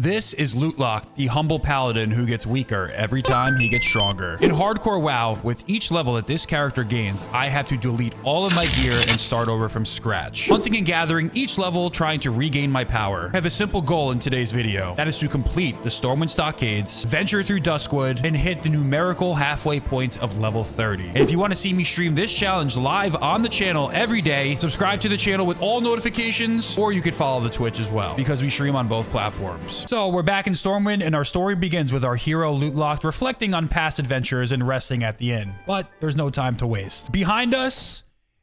This is Lootlock, the humble paladin who gets weaker every time he gets stronger. In hardcore WoW, with each level that this character gains, I have to delete all of my gear and start over from scratch. Hunting and gathering each level, trying to regain my power. I have a simple goal in today's video. That is to complete the Stormwind Stockades, venture through Duskwood, and hit the numerical halfway point of level 30. And if you want to see me stream this challenge live on the channel every day, subscribe to the channel with all notifications, or you could follow the Twitch as well, because we stream on both platforms. So we're back in Stormwind, and our story begins with our hero Lootlock reflecting on past adventures and resting at the inn. But there's no time to waste. Behind us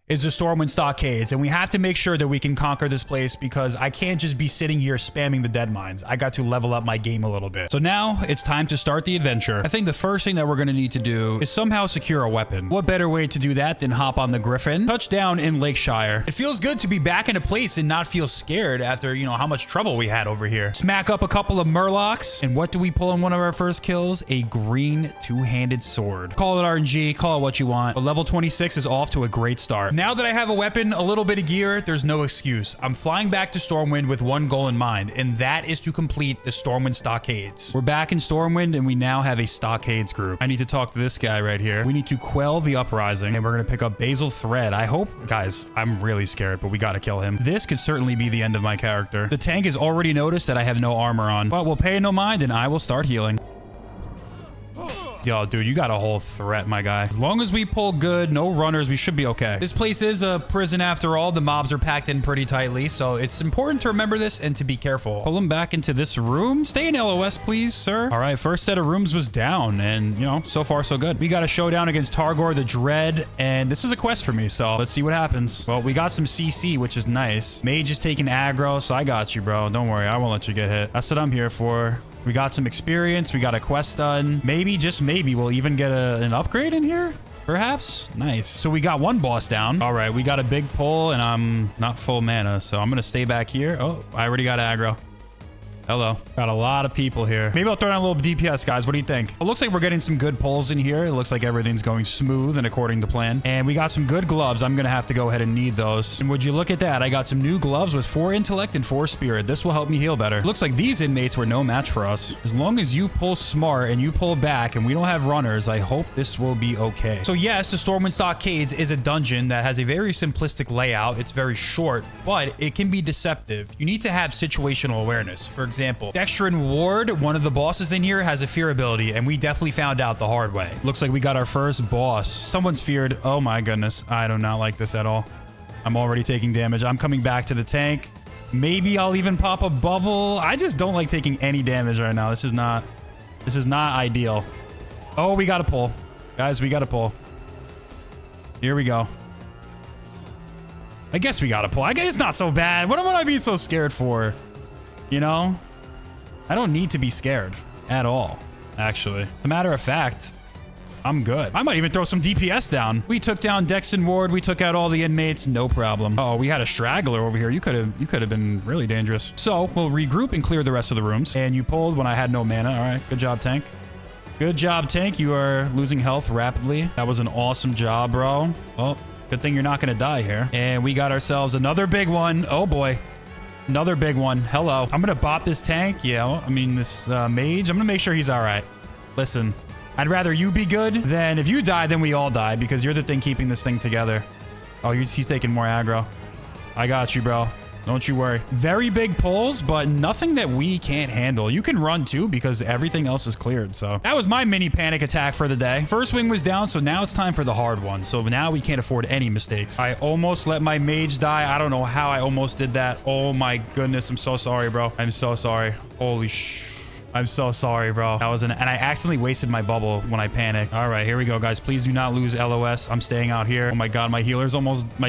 is the Stormwind Stockades, and we have to make sure that we can conquer this place because I can't just be sitting here spamming the dead mines. I got to level up my game a little bit. So now it's time to start the adventure. I think the first thing that we're going to need to do is somehow secure a weapon. What better way to do that than hop on the Griffin, touch down in Lakeshire. It feels good to be back in a place and not feel scared after, you know, how much trouble we had over here. Smack up a couple of Murlocs, and what do we pull in one of our first kills? A green two-handed sword. Call it RNG, call it what you want, but level 26 is off to a great start. Now that I have a weapon, a little bit of gear, there's no excuse. I'm flying back to Stormwind with one goal in mind, and that is to complete the Stormwind Stockades. We're back in Stormwind, and we now have a Stockades group. I need to talk to this guy right here. We need to quell the uprising, and we're going to pick up Basil Thread. I hope, guys, I'm really scared, but we got to kill him. This could certainly be the end of my character. The tank has already noticed that I have no armor on, but we'll pay no mind, and I will start healing. Yo, dude, you got a whole threat, my guy. As long as we pull good, no runners, we should be okay. This place is a prison after all. The mobs are packed in pretty tightly, so it's important to remember this and to be careful. Pull them back into this room. Stay in LOS, please, sir. All right, first set of rooms was down, and, you know, so far, so good. We got a showdown against Targor the Dread, and this is a quest for me, so let's see what happens. Well, we got some CC, which is nice. Mage is taking aggro, so I got you, bro. Don't worry, I won't let you get hit. That's what I'm here for. We got some experience. We got a quest done. Maybe, just maybe, we'll even get an upgrade in here. Perhaps. Nice. So we got one boss down. All right, we got a big pull, and I'm not full mana, so I'm going to stay back here. Oh, I already got aggro. Hello. Got a lot of people here. Maybe I'll throw down a little DPS, guys. What do you think? It looks like we're getting some good pulls in here. It looks like everything's going smooth and according to plan. And we got some good gloves. I'm going to have to go ahead and need those. And would you look at that? I got some new gloves with 4 intellect and 4 spirit. This will help me heal better. Looks like these inmates were no match for us. As long as you pull smart and you pull back and we don't have runners, I hope this will be okay. So yes, the Stormwind Stockades is a dungeon that has a very simplistic layout. It's very short, but it can be deceptive. You need to have situational awareness. For example, Dexter Ward, one of the bosses in here, has a fear ability, and we definitely found out the hard way. Looks like we got our first boss. Someone's feared. Oh my goodness. I do not like this at all. I'm already taking damage. I'm coming back to the tank. Maybe I'll even pop a bubble. I just don't like taking any damage right now. This is not ideal. Oh, we got to pull. Guys, we got to pull. Here we go. I guess we got to pull. I guess it's not so bad. What am I being so scared for? You know? I don't need to be scared at all, actually. As a matter of fact, I'm good. I might even throw some DPS down. We took down Dexton Ward. We took out all the inmates. No problem. Oh, we had a straggler over here. You could have been really dangerous. So we'll regroup and clear the rest of the rooms. And you pulled when I had no mana. All right. Good job, tank. Good job, tank. You are losing health rapidly. That was an awesome job, bro. Oh, good thing you're not going to die here. And we got ourselves another big one. Oh, boy. Another big one. Hello. I'm going to bop this tank. Yeah, well, I mean, this mage. I'm going to make sure he's all right. Listen, I'd rather you be good than if you die, then we all die because you're the thing keeping this thing together. Oh, he's taking more aggro. I got you, bro. Don't you worry. Very big pulls, but nothing that we can't handle. You can run too because everything else is cleared. So that was my mini panic attack for the day. First wing was down, so now it's time for the hard one. So now we can't afford any mistakes. I almost let my mage die. I don't know how I almost did that. Oh my goodness. I'm so sorry, bro. I'm so sorry. Holy sh... I'm so sorry, bro. That was and I accidentally wasted my bubble when I panicked. All right, here we go, guys. Please do not lose LOS. I'm staying out here. Oh my god, my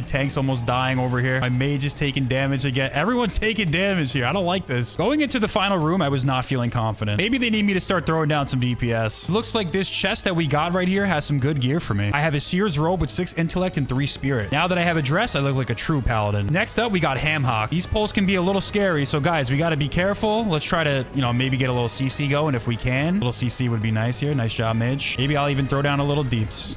tank's almost dying over here. My mage is taking damage again. Everyone's taking damage here. I don't like this. Going into the final room, I was not feeling confident. Maybe they need me to start throwing down some DPS. Looks like this chest that we got right here has some good gear for me. I have a Seer's robe with 6 intellect and 3 spirit. Now that I have a dress, I look like a true paladin. Next up, we got Hamhawk. These pulls can be a little scary, so guys, we got to be careful. Let's try to, you know, maybe get a little CC going if we can. A little CC would be nice here. Nice job, mage. Maybe I'll even throw down a little deeps.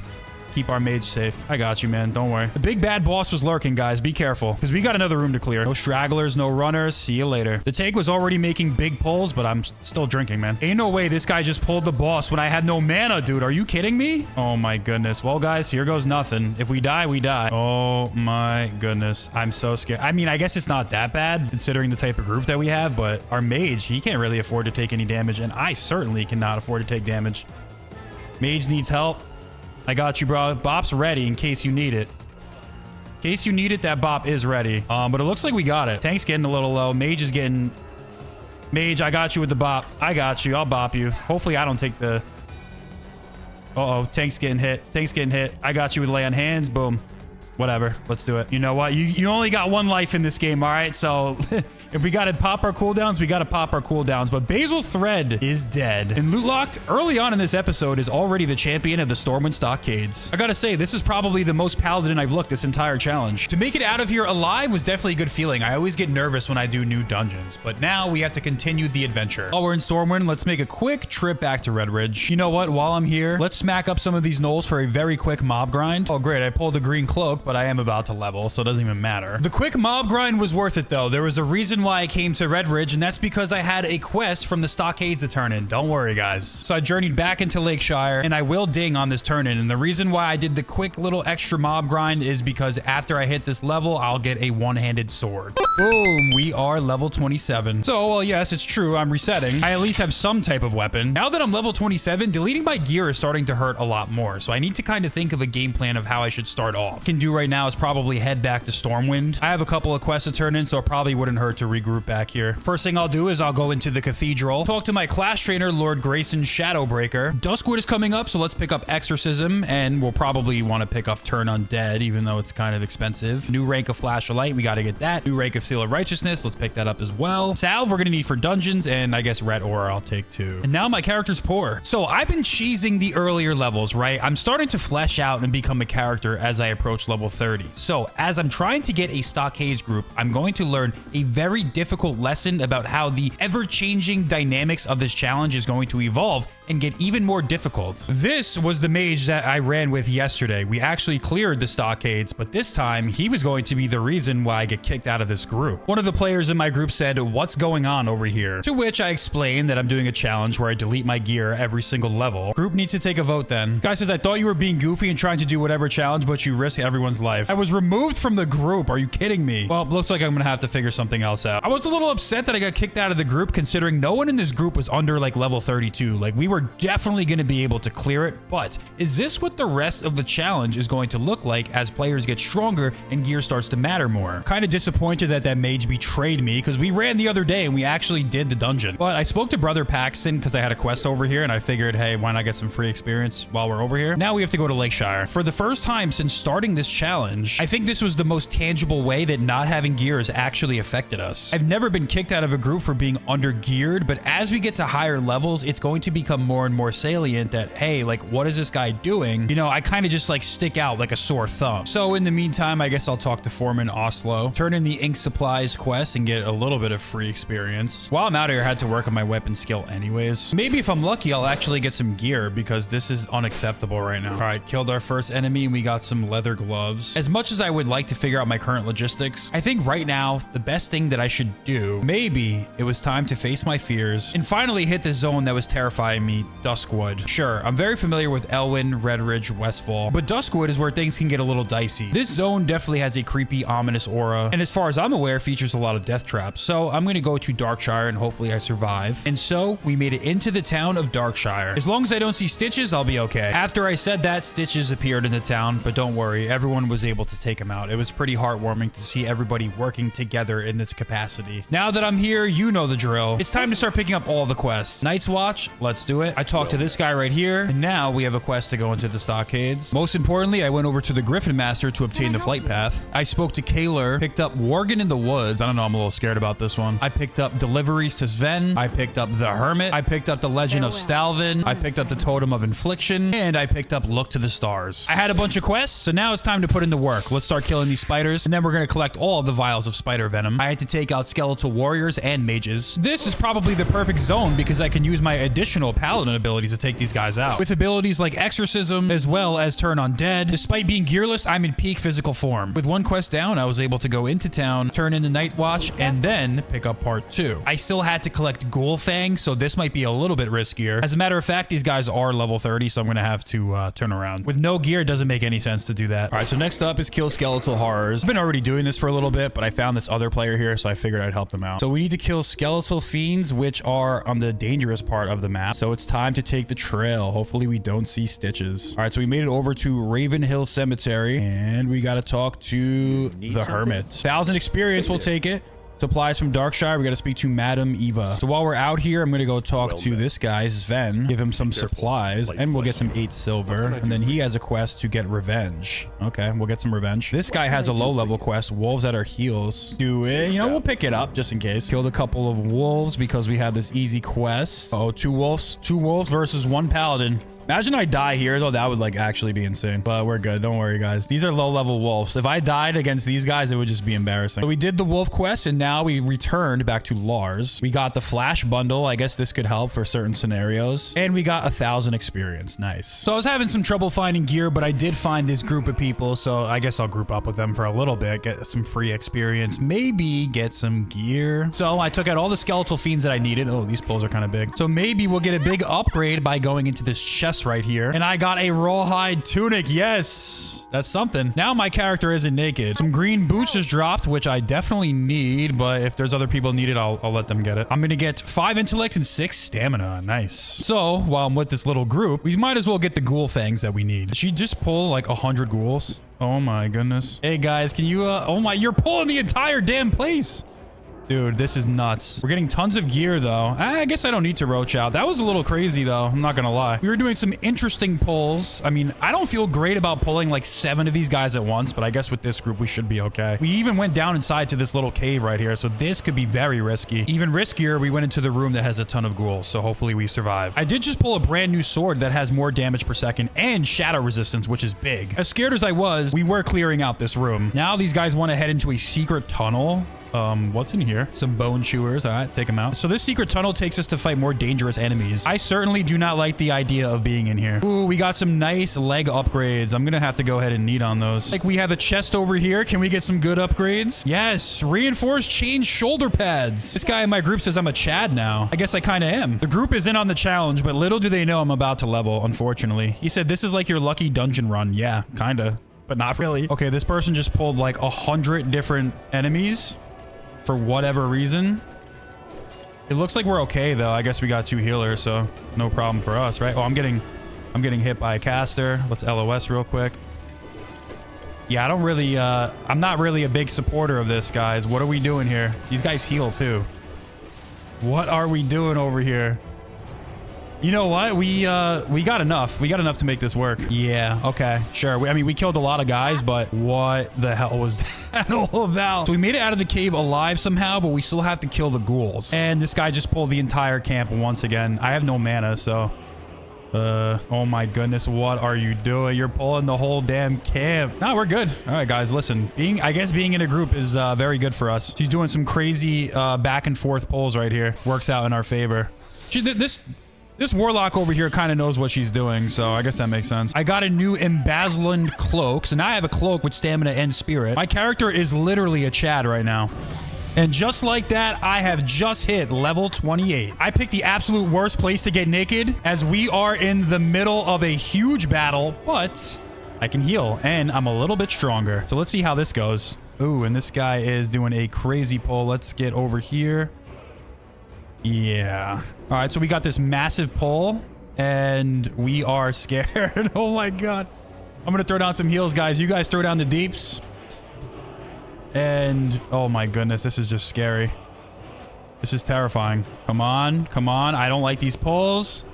keep our mage safe. I got you, man. Don't worry. The big bad boss was lurking, guys. Be careful, because we got another room to clear. No stragglers, no runners. See you later. The tank was already making big pulls, but I'm still drinking, man. Ain't no way this guy just pulled the boss when I had no mana, dude. Are you kidding me? Oh my goodness. Well, guys, here goes nothing. If we die, we die. Oh my goodness. I'm so scared. I mean, I guess it's not that bad considering the type of group that we have, but our mage, he can't really afford to take any damage, and I certainly cannot afford to take damage. Mage needs help. I got you, bro. Bop's ready in case you need it. In case you need it, that bop is ready. But it looks like we got it. Tank's getting a little low. Mage is getting... Mage, I got you with the bop. I got you. I'll bop you. Hopefully, I don't take the... Uh-oh. Tank's getting hit. Tank's getting hit. I got you with lay on hands. Boom. Whatever. Let's do it. You know what? You only got one life in this game, all right? So if we got to pop our cooldowns, we got to pop our cooldowns. But Basil Thread is dead. And Loot Locked, early on in this episode, is already the champion of the Stormwind Stockades. I gotta say, this is probably the most paladin I've looked this entire challenge. To make it out of here alive was definitely a good feeling. I always get nervous when I do new dungeons. But now we have to continue the adventure. While we're in Stormwind, let's make a quick trip back to Red Ridge. You know what? While I'm here, let's smack up some of these gnolls for a very quick mob grind. Oh, great. I pulled a green cloak, but I am about to level, so it doesn't even matter. The quick mob grind was worth it, though. There was a reason why I came to Red Ridge, and that's because I had a quest from the Stockades to turn in. Don't worry, guys. So I journeyed back into Lakeshire, and I will ding on this turn in. And the reason why I did the quick little extra mob grind is because after I hit this level, I'll get a one-handed sword. Boom. We are level 27. So, well, yes, it's true. I'm resetting. I at least have some type of weapon. Now that I'm level 27, deleting my gear is starting to hurt a lot more. So I need to kind of think of a game plan of how I should start off. Can do right now is probably head back to Stormwind. I have a couple of quests to turn in, so it probably wouldn't hurt to regroup back here. First thing I'll do is I'll go into the cathedral, talk to my class trainer, Lord Grayson Shadowbreaker. Duskwood is coming up, so let's pick up Exorcism, and we'll probably want to pick up Turn Undead, even though it's kind of expensive. New rank of Flash of Light, we got to get that. New rank of Seal of Righteousness, let's pick that up as well. Salve, we're going to need for dungeons, and I guess Red Aura I'll take too. And now my character's poor. So I've been cheesing the earlier levels, right? I'm starting to flesh out and become a character as I approach level 30. So as I'm trying to get a Stockades group, I'm going to learn a very difficult lesson about how the ever-changing dynamics of this challenge is going to evolve and get even more difficult. This was the mage that I ran with yesterday. We actually cleared the Stockades, but this time he was going to be the reason why I get kicked out of this group. One of the players in my group said, "What's going on over here?" To which I explained that I'm doing a challenge where I delete my gear every single level. Group needs to take a vote then. Guy says, "I thought you were being goofy and trying to do whatever challenge, but you risk everyone's life." I was removed from the group. Are you kidding me? Well, looks like I'm gonna have to figure something else out. I was a little upset that I got kicked out of the group considering no one in this group was under like level 32. Like we were definitely going to be able to clear it, but is this what the rest of the challenge is going to look like as players get stronger and gear starts to matter more? Kind of disappointed that that mage betrayed me because we ran the other day and we actually did the dungeon. But I spoke to Brother Paxton because I had a quest over here and I figured, hey, why not get some free experience while we're over here? Now we have to go to Lakeshire. For the first time since starting this challenge, I think this was the most tangible way that not having gear has actually affected us. I've never been kicked out of a group for being under geared, but as we get to higher levels, it's going to become more and more salient that, hey, like, what is this guy doing? You know, I kind of just like stick out like a sore thumb. So in the meantime, I guess I'll talk to Foreman Oslo, turn in the ink supplies quest and get a little bit of free experience. While I'm out here, I had to work on my weapon skill anyways. Maybe if I'm lucky, I'll actually get some gear because this is unacceptable right now. All right, killed our first enemy and we got some leather gloves. As much as I would like to figure out my current logistics, I think right now, the best thing that I should do, maybe it was time to face my fears and finally hit the zone that was terrifying me, Duskwood. Sure, I'm very familiar with Elwyn, Red Ridge, Westfall, but Duskwood is where things can get a little dicey. This zone definitely has a creepy, ominous aura, and as far as I'm aware, features a lot of death traps. So I'm gonna go to Darkshire and hopefully I survive. And so we made it into the town of Darkshire. As long as I don't see Stitches, I'll be okay. After I said that, Stitches appeared in the town, but don't worry, everyone was able to take him out. It was pretty heartwarming to see everybody working together in this capacity. Now that I'm here, you know the drill. It's time to start picking up all the quests. Night's Watch, let's do it. I talked to this guy right here, and now we have a quest to go into the Stockades. Most importantly, I went over to the Griffin Master to obtain the flight path. I spoke to Kaler, picked up Worgen in the Woods. I don't know, I'm a little scared about this one. I picked up Deliveries to Sven. I picked up the Hermit. I picked up the Legend of Stalvin. I picked up the Totem of Infliction, and I picked up Look to the Stars. I had a bunch of quests, so now it's time to to put in the work. Let's start killing these spiders, and then we're going to collect all of the vials of spider venom. I had to take out skeletal warriors and mages. This is probably the perfect zone because I can use my additional paladin abilities to take these guys out. With abilities like exorcism as well as turn undead. Despite being gearless, I'm in peak physical form. With one quest down, I was able to go into town, turn in the night watch, and then pick up part 2. I still had to collect ghoul fangs, so this might be a little bit riskier. As a matter of fact, these guys are level 30, so I'm going to have to turn around. With no gear, it doesn't make any sense to do that. All right, so next up is kill skeletal horrors. I've been already doing this for a little bit, but I found this other player here, so I figured I'd help them out. So we need to kill skeletal fiends, which are on the dangerous part of the map. So it's time to take the trail. Hopefully we don't see stitches. All right, so we made it over to Raven Hill Cemetery, and we got to talk to the Hermit. 1,000 experience, we'll take it. Supplies from Darkshire. We got to speak to Madam Eva. So while we're out here, I'm going to go talk to this guy, Sven, give him some supplies, and we'll get some 8 silver. And then he has a quest to get revenge. Okay, we'll get some revenge. This guy has a low-level quest, wolves at our heels. Do it. You know, we'll pick it up just in case. Killed a couple of wolves because we have this easy quest. Oh, 2 wolves. 2 wolves versus 1 paladin. Imagine I die here, though. That would, like, actually be insane. But we're good. Don't worry, guys. These are low-level wolves. If I died against these guys, it would just be embarrassing. So we did the wolf quest, and now we returned back to Lars. We got the flash bundle. I guess this could help for certain scenarios. And we got 1,000 experience. Nice. So I was having some trouble finding gear, but I did find this group of people, so I guess I'll group up with them for a little bit, get some free experience, maybe get some gear. So I took out all the skeletal fiends that I needed. Oh, these poles are kind of big. So maybe we'll get a big upgrade by going into this chest right here, and I got a rawhide tunic. Yes, that's something. Now my character isn't naked. Some green boots just dropped, which I definitely need, but if there's other people need it, I'll let them get it. I'm gonna get 5 intellect and 6 stamina. Nice. So while I'm with this little group, we might as well get the ghoul fangs that we need. Did she just pull like 100 ghouls? Oh my goodness. Hey guys, can you oh my, you're pulling the entire damn place. Dude, this is nuts. We're getting tons of gear, though. I guess I don't need to roach out. That was a little crazy, though. I'm not gonna lie. We were doing some interesting pulls. I mean, I don't feel great about pulling like 7 of these guys at once, but I guess with this group, we should be okay. We even went down inside to this little cave right here, so this could be very risky. Even riskier, we went into the room that has a ton of ghouls, so hopefully we survive. I did just pull a brand new sword that has more damage per second and shadow resistance, which is big. As scared as I was, we were clearing out this room. Now these guys want to head into a secret tunnel. What's in here? Some bone chewers. All right, take them out. So this secret tunnel takes us to fight more dangerous enemies. I certainly do not like the idea of being in here. Ooh, we got some nice leg upgrades. I'm gonna have to go ahead and need on those. Like, we have a chest over here. Can we get some good upgrades? Yes, reinforced chain shoulder pads. This guy in my group says I'm a Chad now. I guess I kind of am. The group is in on the challenge, but little do they know I'm about to level, unfortunately. He said this is like your lucky dungeon run. Yeah, kind of, but not really. Okay, this person just pulled like 100 different enemies. For whatever reason. It looks like we're okay though. I guess we got 2 healers, so no problem for us, right? Oh, I'm getting hit by a caster. Let's LOS real quick. Yeah, I don't really I'm not really a big supporter of this, guys. What are we doing here? These guys heal too. What are we doing over here? You know what? We got enough. We got enough to make this work. Yeah, okay, sure. I mean, we killed a lot of guys, but what the hell was that all about? So we made it out of the cave alive somehow, but we still have to kill the ghouls. And this guy just pulled the entire camp once again. I have no mana, so... oh my goodness, what are you doing? You're pulling the whole damn camp. No, we're good. All right, guys, listen. I guess being in a group is very good for us. She's doing some crazy back and forth pulls right here. Works out in our favor. This warlock over here kind of knows what she's doing, so I guess that makes sense. I got a new embezzled cloak, so now I have a cloak with stamina and spirit. My character is literally a Chad right now. And just like that, I have just hit level 28. I picked the absolute worst place to get naked, as we are in the middle of a huge battle, but I can heal, and I'm a little bit stronger. So let's see how this goes. Ooh, and this guy is doing a crazy pull. Let's get over here. Yeah. All right, so we got this massive pull, and we are scared. Oh my god. I'm gonna throw down some heals, guys. You guys throw down the deeps. And oh my goodness, this is just scary. This is terrifying. Come on, come on. I don't like these pulls.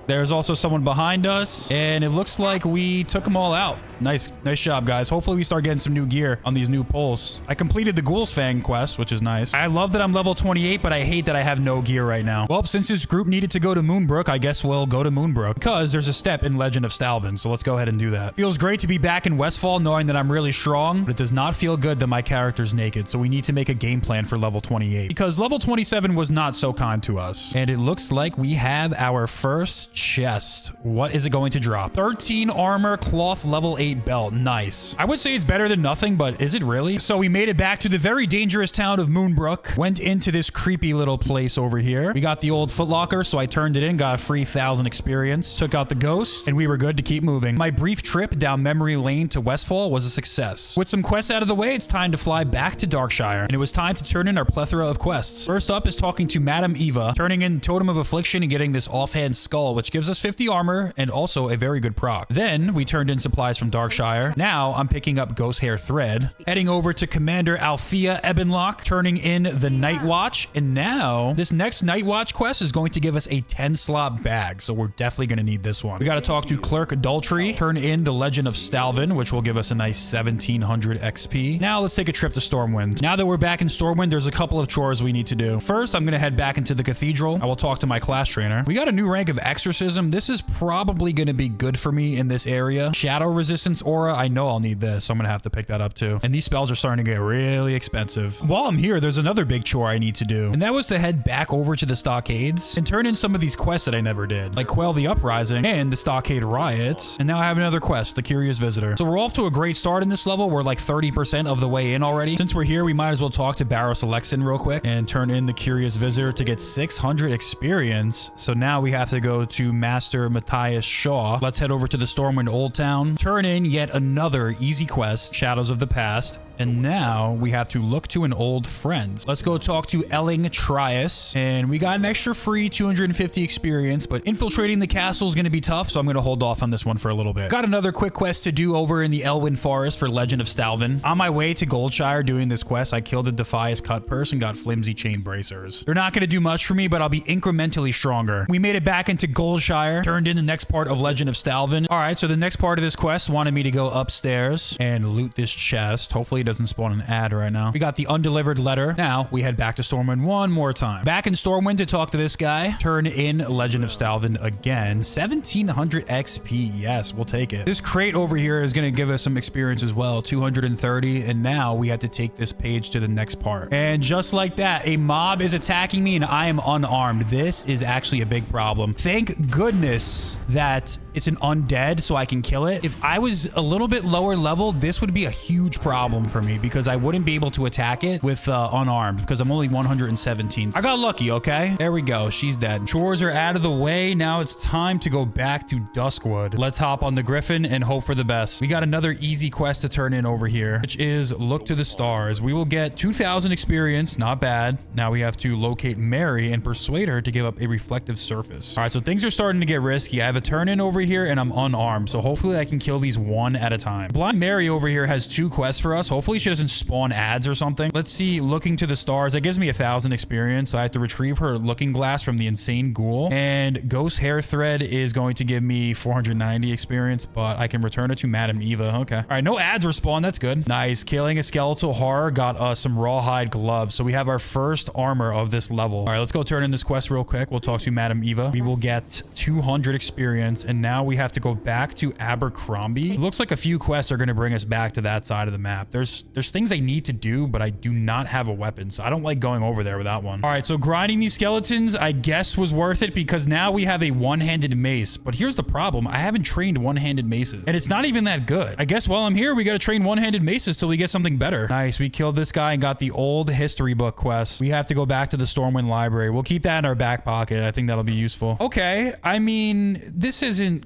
There's also someone behind us, and it looks like we took them all out. Nice job, guys. Hopefully we start getting some new gear on these new pulls. I completed the Ghoul's Fang quest, which is nice. I love that I'm level 28, but I hate that I have no gear right now. Well, since this group needed to go to Moonbrook, I guess we'll go to Moonbrook because there's a step in Legend of Stalvin. So let's go ahead and do that. Feels great to be back in Westfall knowing that I'm really strong, but it does not feel good that my character's naked. So we need to make a game plan for level 28 because level 27 was not so kind to us. And it looks like we have our first chest. What is it going to drop? 13 armor, cloth, level 8 belt. Nice. I would say it's better than nothing, but is it really? So we made it back to the very dangerous town of Moonbrook. Went into this creepy little place over here. We got the old footlocker, so I turned it in, got a free 1,000 experience, took out the ghost, and we were good to keep moving. My brief trip down memory lane to Westfall was a success. With some quests out of the way, it's time to fly back to Darkshire, and it was time to turn in our plethora of quests. First up is talking to Madame Eva, turning in Totem of Affliction and getting this offhand skull, which gives us 50 armor and also a very good proc. Then we turned in supplies from Darkshire. Now I'm picking up Ghost Hair Thread, heading over to Commander Althea Ebonlock, turning in the Night Watch, and now this next Night Watch quest is going to give us a 10-slot bag, so we're definitely going to need this one. We got to talk to Clerk Adultery, turn in the Legend of Stalvin, which will give us a nice 1700 XP. Now let's take a trip to Stormwind. Now that we're back in Stormwind, there's a couple of chores we need to do. First, I'm going to head back into the Cathedral. I will talk to my class trainer. We got a new rank of Exorcism. This is probably going to be good for me in this area. Shadow Resistance Aura, I know I'll need this, so I'm going to have to pick that up too. And these spells are starting to get really expensive. While I'm here, there's another big chore I need to do, and that was to head back over to the Stockades and turn in some of these quests that I never did, like Quell the Uprising and the Stockade Riots. And now I have another quest, the Curious Visitor. So we're off to a great start in this level. We're like 30% of the way in already. Since we're here, we might as well talk to Barros Alexin real quick and turn in the Curious Visitor to get 600 experience. So now we have to go to Master Matthias Shaw. Let's head over to the Stormwind Old Town, turn in yet another easy quest, Shadows of the Past. And now we have to look to an old friend. Let's go talk to Elling Trias. And we got an extra free 250 experience, but infiltrating the castle is going to be tough, so I'm going to hold off on this one for a little bit. Got another quick quest to do over in the Elwyn Forest for Legend of Stalvin. On my way to Goldshire doing this quest, I killed a Defias Cut Purse and got flimsy chain bracers. They're not going to do much for me, but I'll be incrementally stronger. We made it back into Goldshire, turned in the next part of Legend of Stalvin. All right, so the next part of this quest wanted me to go upstairs and loot this chest. Hopefully it doesn't spawn an ad right now. We got the undelivered letter. Now we head back to Stormwind one more time. Back in Stormwind to talk to this guy. Turn in Legend of Stalvin again. 1700 XP. Yes, we'll take it. This crate over here is going to give us some experience as well. 230. And now we have to take this page to the next part. And just like that, a mob is attacking me and I am unarmed. This is actually a big problem. Thank goodness that it's an undead so I can kill it. If I was a little bit lower level, this would be a huge problem for me because I wouldn't be able to attack it with unarmed because I'm only 117. I got lucky, okay? There we go. She's dead. Chores are out of the way. Now it's time to go back to Duskwood. Let's hop on the Griffin and hope for the best. We got another easy quest to turn in over here, which is Look to the Stars. We will get 2,000 experience. Not bad. Now we have to locate Mary and persuade her to give up a reflective surface. All right, so things are starting to get risky. I have a turn in over here and I'm unarmed, so hopefully I can kill these one at a time. Blind Mary over here has 2 quests for us. Hopefully she doesn't spawn ads or something. Let's see. Looking to the Stars. That gives me 1,000 experience, so I have to retrieve her looking glass from the insane ghoul. And Ghost Hair Thread is going to give me 490 experience, but I can return it to Madame Eva. Okay. All right, no ads were spawned. That's good. Nice. Killing a skeletal horror got us some rawhide gloves, so we have our first armor of this level. All right, let's go turn in this quest real quick. We'll talk to Madame Eva. We will get 200 experience, and now we have to go back to Abercrombie. It looks like a few quests are going to bring us back to that side of the map. There's things I need to do, but I do not have a weapon, so I don't like going over there without one. All right, so grinding these skeletons, I guess, was worth it because now we have a one-handed mace. But here's the problem. I haven't trained one-handed maces, and it's not even that good. I guess while I'm here, we got to train one-handed maces till we get something better. Nice. We killed this guy and got the old history book quest. We have to go back to the Stormwind Library. We'll keep that in our back pocket. I think that'll be useful. Okay. I mean, this isn't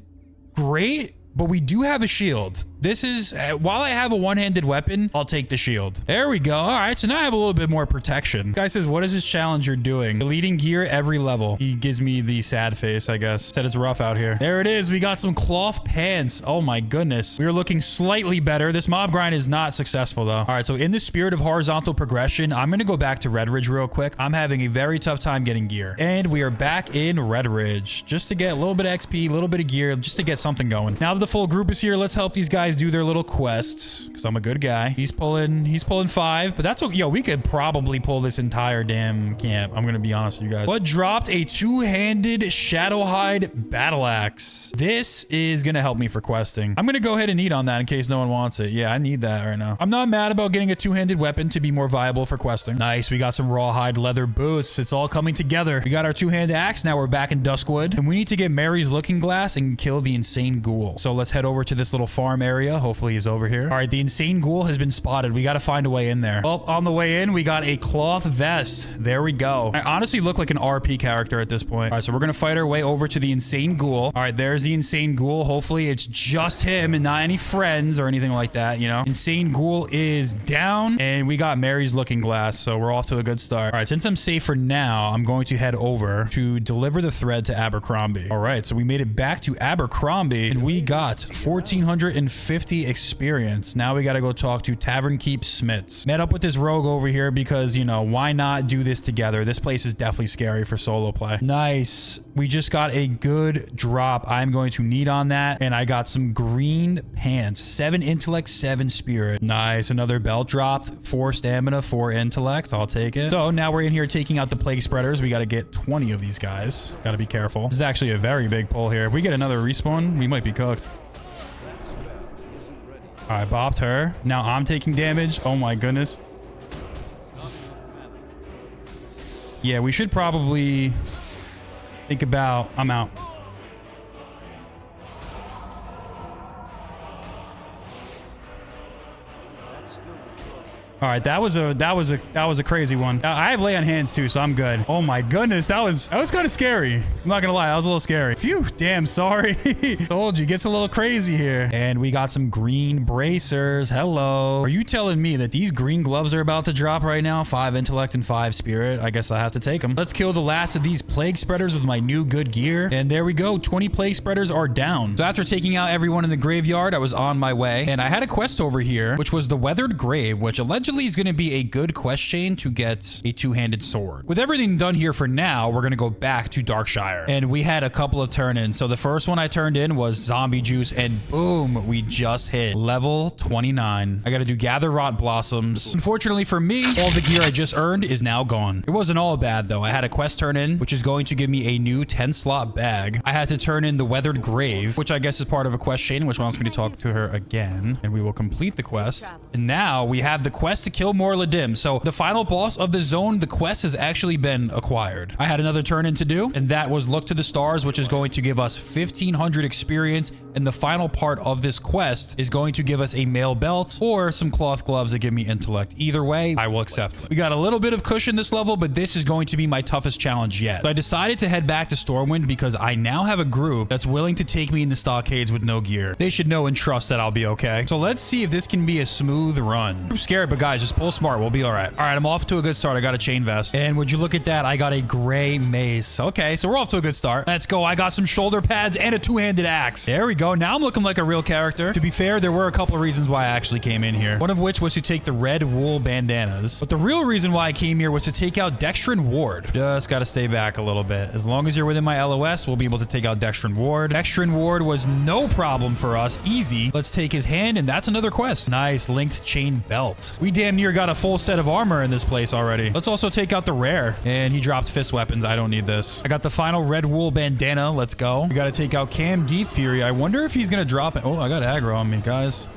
great, but we do have a shield. This is, while I have a one-handed weapon, I'll take the shield. There we go. All right, so now I have a little bit more protection. Guy says, what is this challenger doing? Deleting gear every level. He gives me the sad face, I guess. Said it's rough out here. There it is. We got some cloth pants. Oh my goodness. We are looking slightly better. This mob grind is not successful though. All right, so in the spirit of horizontal progression, I'm going to go back to Red Ridge real quick. I'm having a very tough time getting gear. And we are back in Red Ridge just to get a little bit of XP, a little bit of gear, just to get something going. Now that the full group is here, let's help these guys do their little quests because I'm a good guy. He's pulling 5, but that's okay. Yo, we could probably pull this entire damn camp. I'm going to be honest with you guys. But dropped a two-handed Shadowhide battle axe. This is going to help me for questing. I'm going to go ahead and eat on that in case no one wants it. Yeah, I need that right now. I'm not mad about getting a two-handed weapon to be more viable for questing. Nice. We got some rawhide leather boots. It's all coming together. We got our two-handed axe. Now we're back in Duskwood. And we need to get Mary's looking glass and kill the insane ghoul. So let's head over to this little farm area. Hopefully he's over here. All right, the insane ghoul has been spotted. We got to find a way in there. Well, on the way in, we got a cloth vest. There we go. I honestly look like an RP character at this point. All right, so we're going to fight our way over to the insane ghoul. All right, there's the insane ghoul. Hopefully it's just him and not any friends or anything like that, you know. Insane ghoul is down and we got Mary's looking glass, so we're off to a good start. All right, since I'm safe for now, I'm going to head over to deliver the thread to Abercrombie. All right, so we made it back to Abercrombie and we got 1450 experience. Now we got to go talk to Tavern Keep Smiths. Met up with this rogue over here because, you know, why not do this together? This place is definitely scary for solo play. Nice. We just got a good drop. I'm going to need on that. And I got some green pants. 7 intellect, 7 spirit. Nice. Another belt dropped. 4 stamina, 4 intellect. I'll take it. So now we're in here taking out the plague spreaders. We got to get 20 of these guys. Got to be careful. This is actually a very big pull here. If we get another respawn, we might be cooked. All right, bopped her. Now I'm taking damage. Oh my goodness. Yeah, we should probably think about... I'm out. All right, that was a crazy one. I have lay on hands too, so I'm good. Oh my goodness, that was kind of scary. I'm not gonna lie, that was a little scary. Phew, damn, sorry. Told you, gets a little crazy here. And we got some green bracers. Hello. Are you telling me that these green gloves are about to drop right now? 5 intellect and 5 spirit. I guess I have to take them. Let's kill the last of these plague spreaders with my new good gear. And there we go. 20 plague spreaders are down. So after taking out everyone in the graveyard, I was on my way. And I had a quest over here, which was the Weathered Grave, which allegedly is going to be a good quest chain to get a two-handed sword. With everything done here for now, we're going to go back to Darkshire. And we had a couple of turn-ins. So the first one I turned in was zombie juice, and boom, we just hit level 29. I got to do gather rot blossoms. Unfortunately for me, all the gear I just earned is now gone. It wasn't all bad though. I had a quest turn in, which is going to give me a new 10-slot bag. I had to turn in the Weathered Grave, which I guess is part of a quest chain, which wants me to talk to her again, and we will complete the quest. And now we have the quest to kill Morla Dim. So the final boss of the zone, the quest has actually been acquired. I had another turn in to do, and that was Look to the Stars, which is going to give us 1500 experience. And the final part of this quest is going to give us a mail belt or some cloth gloves that give me intellect. Either way, I will accept. We got a little bit of cushion this level, but this is going to be my toughest challenge yet. So I decided to head back to Stormwind because I now have a group that's willing to take me in the stockades with no gear. They should know and trust that I'll be okay. So let's see if this can be a smooth run. I'm scared, but guys, just pull smart. We'll be all right. All right, I'm off to a good start. I got a chain vest. And would you look at that? I got a gray mace. Okay, so we're off to a good start. Let's go. I got some shoulder pads and a two-handed axe. There we go. Now I'm looking like a real character. To be fair, there were a couple of reasons why I actually came in here. One of which was to take the red wool bandanas. But the real reason why I came here was to take out Dextrin Ward. Just got to stay back a little bit. As long as you're within my LOS, we'll be able to take out Dextrin Ward. Dextrin Ward was no problem for us. Easy. Let's take his hand, and that's another quest. Nice. Linked chain belt. We damn near got a full set of armor in this place already. Let's also take out the rare. And he dropped fist weapons. I don't need this. I got the final red wool bandana. Let's go. We got to take out Cam Deep Fury. I wonder if he's going to drop it. Oh, I got aggro on me, guys.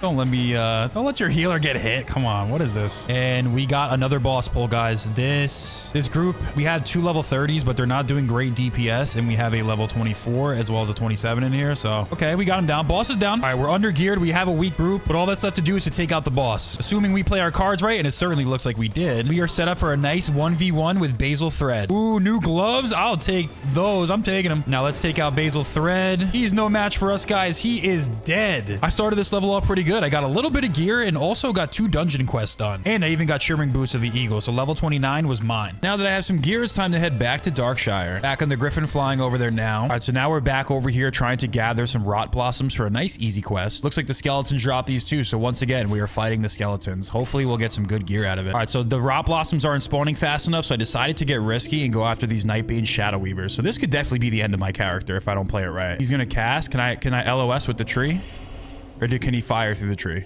Don't let your healer get hit. Come on, what is this? And we got another boss pull, guys. This group, we had 2 level 30s, but they're not doing great DPS, and we have a level 24 as well as a 27 in here. So, okay, we got him down. Boss is down. All right, we're under geared. We have a weak group, but all that's left to do is to take out the boss. Assuming we play our cards right, and it certainly looks like we did, we are set up for a nice 1v1 with Basil Thread. Ooh, new gloves. I'll take those. I'm taking them. Now let's take out Basil Thread. He's no match for us, guys. He is dead. I started this level off pretty good. I got a little bit of gear and also got 2 dungeon quests done. And I even got Shimmering Boots of the Eagle. So level 29 was mine. Now that I have some gear, it's time to head back to Darkshire. Back on the Griffin flying over there now. All right, so now we're back over here trying to gather some Rot Blossoms for a nice easy quest. Looks like the skeletons drop these too. So once again, we are fighting the skeletons. Hopefully we'll get some good gear out of it. All right, so the Rot Blossoms aren't spawning fast enough. So I decided to get risky and go after these Nightbane Shadow Weavers. So this could definitely be the end of my character if I don't play it right. He's going to cast. Can I LOS with the tree? Or can he fire through the tree?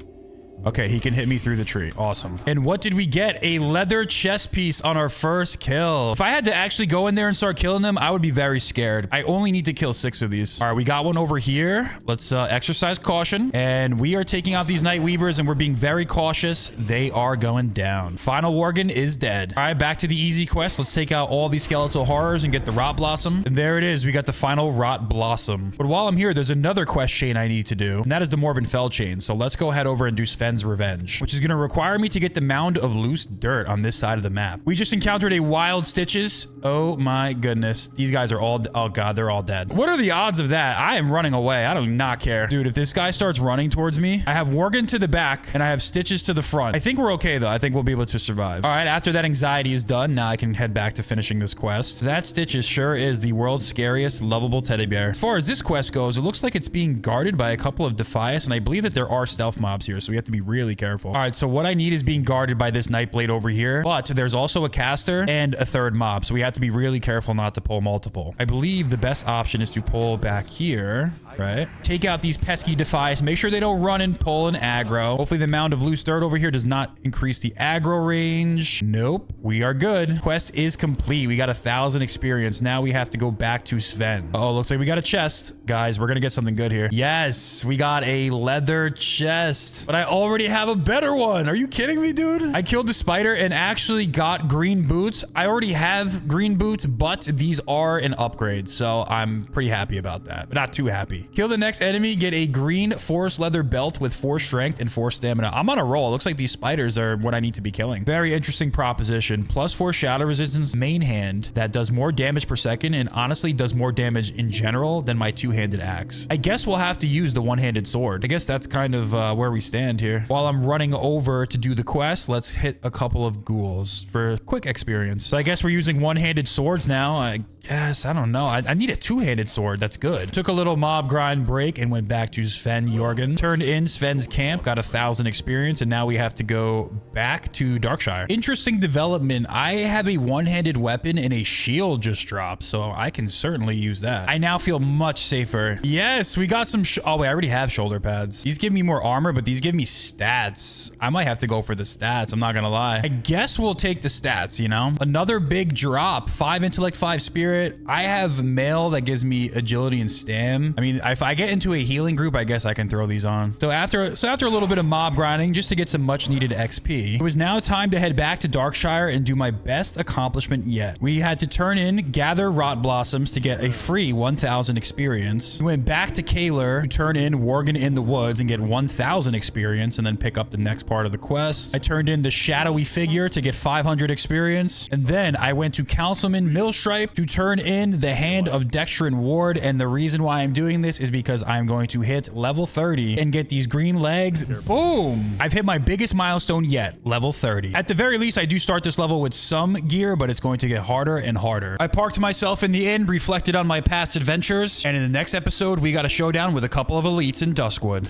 Okay, he can hit me through the tree. Awesome. And what did we get? A leather chest piece on our first kill. If I had to actually go in there and start killing them, I would be very scared. I only need to kill 6 of these. All right, we got one over here. Let's exercise caution. And we are taking out these Night Weavers, and we're being very cautious. They are going down. Final Worgen is dead. All right, back to the easy quest. Let's take out all these skeletal horrors and get the Rot Blossom. And there it is. We got the final Rot Blossom. But while I'm here, there's another quest chain I need to do, and that is the Morbid Fell chain. So let's go head over and do Sven's Revenge, which is going to require me to get the Mound of Loose Dirt on this side of the map. We just encountered a Wild Stitches. Oh my goodness. These guys are all... Oh god, they're all dead. What are the odds of that? I am running away. I do not care. Dude, if this guy starts running towards me, I have Worgen to the back and I have Stitches to the front. I think we're okay though. I think we'll be able to survive. All right, after that anxiety is done, now I can head back to finishing this quest. That Stitches sure is the world's scariest lovable teddy bear. As far as this quest goes, it looks like it's being guarded by a couple of Defias, and I believe that there are stealth mobs here, so we have to be really careful. All right, so what I need is being guarded by this Nightblade over here, but there's also a caster and a third mob, so we have to be really careful not to pull multiple. I believe the best option is to pull back here, right? Take out these pesky Defias, make sure they don't run and pull and aggro. Hopefully the Mound of Loose Dirt over here does not increase the aggro range. Nope, we are good. Quest is complete. We got 1,000 experience. Now we have to go back to Sven. Oh, looks like we got a chest. Guys, we're gonna get something good here. Yes, we got a leather chest, but I already have a better one. Are you kidding me, dude? I killed the spider and actually got green boots. I already have green boots, but these are an upgrade, so I'm pretty happy about that, but not too happy. Kill the next enemy, get a green forest leather belt with 4 strength and 4 stamina. I'm on a roll. It looks like these spiders are what I need to be killing. Very interesting proposition. +4 shadow resistance main hand that does more damage per second and honestly does more damage in general than my two-handed axe. I guess we'll have to use the one-handed sword. I guess that's kind of where we stand here. While I'm running over to do the quest, let's hit a couple of ghouls for quick experience. So I guess we're using one-handed swords now. I guess, I don't know. I need a two-handed sword. That's good. Took a little mob grind break and went back to Sven Jorgen. Turned in Sven's camp, got 1,000 experience, and now we have to go back to Darkshire. Interesting development. I have a one-handed weapon and a shield just dropped, so I can certainly use that. I now feel much safer. Yes, we got some... Oh, wait, I already have shoulder pads. These give me more armor, but these give me stats. I might have to go for the stats. I'm not gonna lie. I guess we'll take the stats, you know? Another big drop. 5 intellect, 5 spirit. I have mail that gives me agility and stam. I mean, if I get into a healing group, I guess I can throw these on. So after a little bit of mob grinding, just to get some much needed XP, it was now time to head back to Darkshire and do my best accomplishment yet. We had to turn in, gather Rot Blossoms to get a free 1,000 experience. We went back to Kaler to turn in Worgen in the Woods and get 1,000 experience and then pick up the next part of the quest. I turned in the Shadowy Figure to get 500 experience. And then I went to Councilman Millstripe to turn in the Hand of Dextrin Ward, and the reason why I'm doing this is because I'm going to hit level 30 and get these green legs. Boom! I've hit my biggest milestone yet, level 30. At the very least, I do start this level with some gear, but it's going to get harder and harder. I parked myself in the inn, reflected on my past adventures, and in the next episode, we got a showdown with a couple of elites in Duskwood.